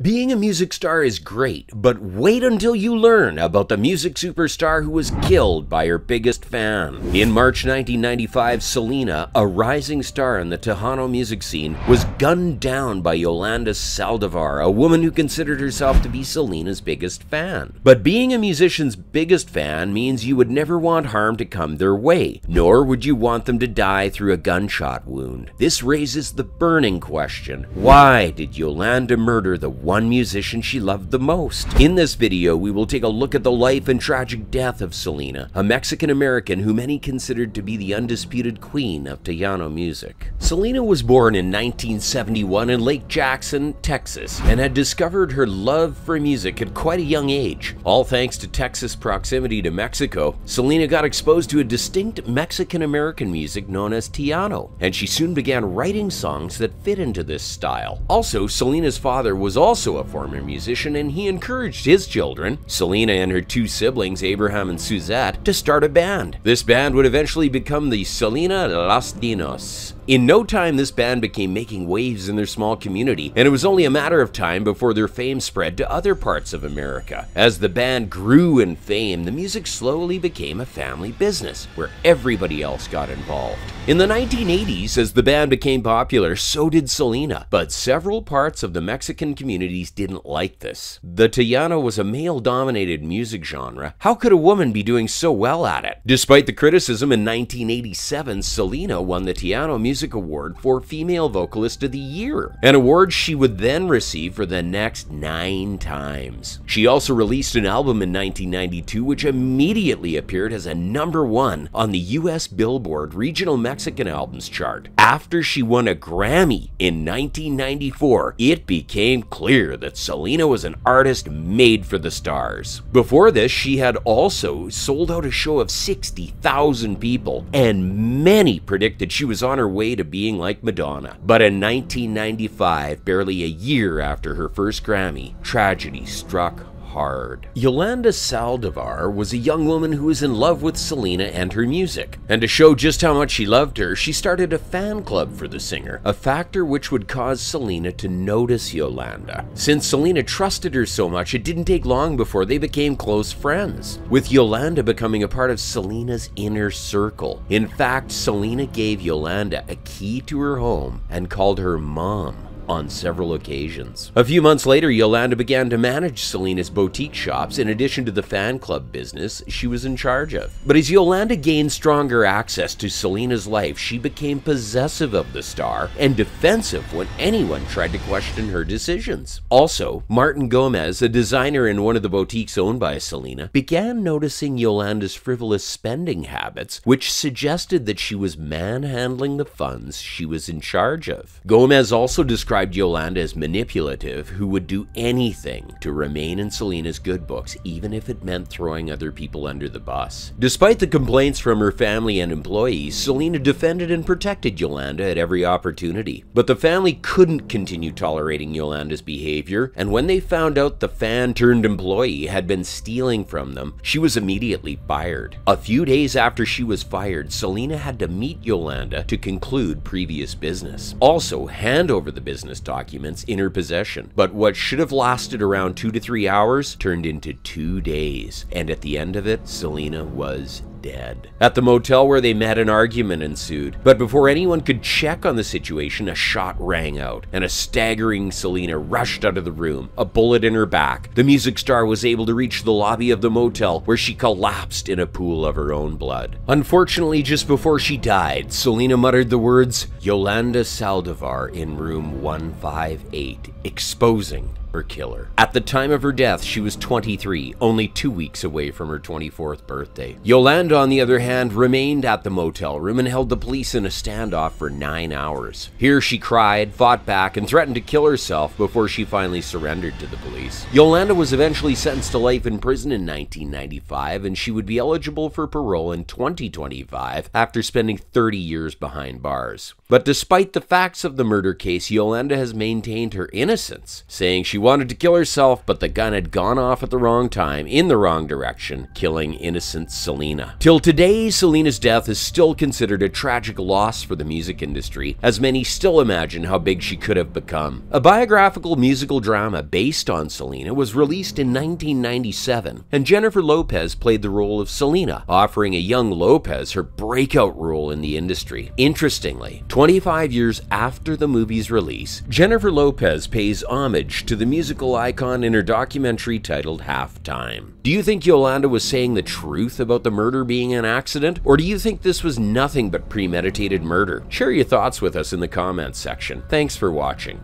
Being a music star is great, but wait until you learn about the music superstar who was killed by her biggest fan. In March 1995, Selena, a rising star in the Tejano music scene, was gunned down by Yolanda Saldivar, a woman who considered herself to be Selena's biggest fan. But being a musician's biggest fan means you would never want harm to come their way, nor would you want them to die through a gunshot wound. This raises the burning question: why did Yolanda murder the one musician she loved the most? In this video, we will take a look at the life and tragic death of Selena, a Mexican-American who many considered to be the undisputed queen of Tejano music. Selena was born in 1971 in Lake Jackson, Texas, and had discovered her love for music at quite a young age. All thanks to Texas' proximity to Mexico, Selena got exposed to a distinct Mexican-American music known as Tejano, and she soon began writing songs that fit into this style. Also, Selena's father was also a former musician, and he encouraged his children, Selena and her two siblings, Abraham and Suzette, to start a band. This band would eventually become the Selena Los Dinos. In no time, this band became making waves in their small community, and it was only a matter of time before their fame spread to other parts of America. As the band grew in fame, the music slowly became a family business, where everybody else got involved. In the 1980s, as the band became popular, so did Selena, but several parts of the Mexican communities didn't like this. The Tejano was a male-dominated music genre. How could a woman be doing so well at it? Despite the criticism, in 1987, Selena won the Tejano Music Award for Female Vocalist of the Year, an award she would then receive for the next 9 times. She also released an album in 1992 which immediately appeared as a #1 on the US Billboard Regional Mexican Albums chart. After she won a Grammy in 1994, it became clear that Selena was an artist made for the stars. Before this, she had also sold out a show of 60,000 people, and many predicted she was on her way to being like Madonna. But in 1995, barely a year after her first Grammy, tragedy struck hard. Yolanda Saldivar was a young woman who was in love with Selena and her music. And to show just how much she loved her, she started a fan club for the singer, a factor which would cause Selena to notice Yolanda. Since Selena trusted her so much, it didn't take long before they became close friends, with Yolanda becoming a part of Selena's inner circle. In fact, Selena gave Yolanda a key to her home and called her Mom on several occasions. A few months later, Yolanda began to manage Selena's boutique shops in addition to the fan club business she was in charge of. But as Yolanda gained stronger access to Selena's life, she became possessive of the star and defensive when anyone tried to question her decisions. Also, Martin Gomez, a designer in one of the boutiques owned by Selena, began noticing Yolanda's frivolous spending habits, which suggested that she was manhandling the funds she was in charge of. Gomez also described Yolanda as manipulative, who would do anything to remain in Selena's good books, even if it meant throwing other people under the bus. Despite the complaints from her family and employees, Selena defended and protected Yolanda at every opportunity. But the family couldn't continue tolerating Yolanda's behavior, and when they found out the fan-turned-employee had been stealing from them, she was immediately fired. A few days after she was fired, Selena had to meet Yolanda to conclude previous business. Also, hand over the business documents in her possession. But what should have lasted around 2 to 3 hours turned into 2 days, and at the end of it, Selena was dead. At the motel where they met, an argument ensued, but before anyone could check on the situation, a shot rang out, and a staggering Selena rushed out of the room, a bullet in her back. The music star was able to reach the lobby of the motel, where she collapsed in a pool of her own blood. Unfortunately, just before she died, Selena muttered the words, "Yolanda Saldivar in room 158, exposing her killer." At the time of her death, she was 23, only 2 weeks away from her 24th birthday. Yolanda, on the other hand, remained at the motel room and held the police in a standoff for 9 hours. Here she cried, fought back, and threatened to kill herself before she finally surrendered to the police. Yolanda was eventually sentenced to life in prison in 1995, and she would be eligible for parole in 2025 after spending 30 years behind bars. But despite the facts of the murder case, Yolanda has maintained her innocence, saying she wanted to kill herself, but the gun had gone off at the wrong time, in the wrong direction, killing innocent Selena. Till today, Selena's death is still considered a tragic loss for the music industry, as many still imagine how big she could have become. A biographical musical drama based on Selena was released in 1997, and Jennifer Lopez played the role of Selena, offering a young Lopez her breakout role in the industry. Interestingly, 25 years after the movie's release, Jennifer Lopez pays homage to the musical icon in her documentary titled Halftime. Do you think Yolanda was saying the truth about the murder being an accident, or do you think this was nothing but premeditated murder? Share your thoughts with us in the comments section. Thanks for watching.